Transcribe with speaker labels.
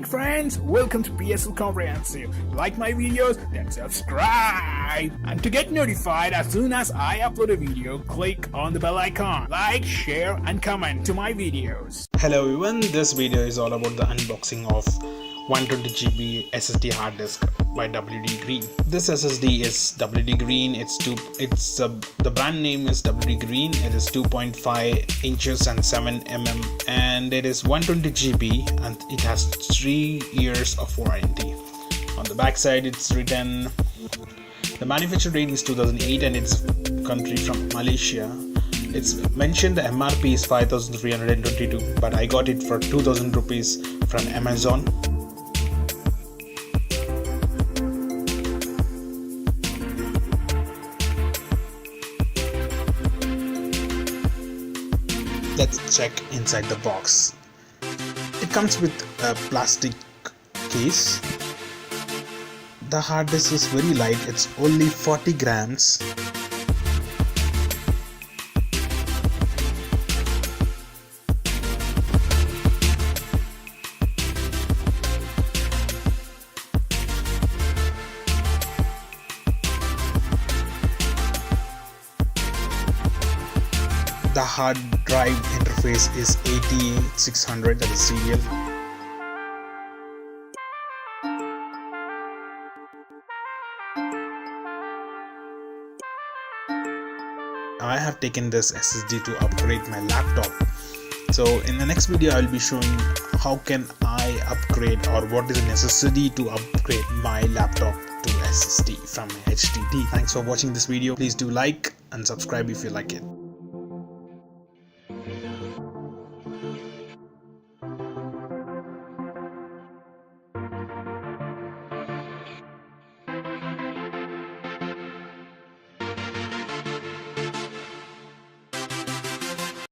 Speaker 1: friends, welcome to psl-comprehensive. Like my videos, then subscribe. And to get notified as soon as I upload a video, click on the bell icon. Like, share and comment to my videos.
Speaker 2: Hello everyone, this video is all about the unboxing of 120GB SSD hard disk by WD Green. This SSD is WD Green. The brand name is WD Green. It is 2.5 inches and 7mm, and it is 120GB, and it has 3 years of warranty. On the back side, it's written the manufacture date is 2008 and it's country from Malaysia. It's mentioned the MRP is 5,322, but I got it for 2,000 rupees from Amazon. Let's check inside the box. It comes with a plastic case. The hard disk is very light, it's only 40 grams. The hard drive interface is 8600, that is serial. I have taken this SSD to upgrade my laptop. So in the next video I will be showing how can I upgrade, or what is the necessity to upgrade my laptop to SSD from HDD. Thanks for watching this video. Please do like and subscribe if you like it.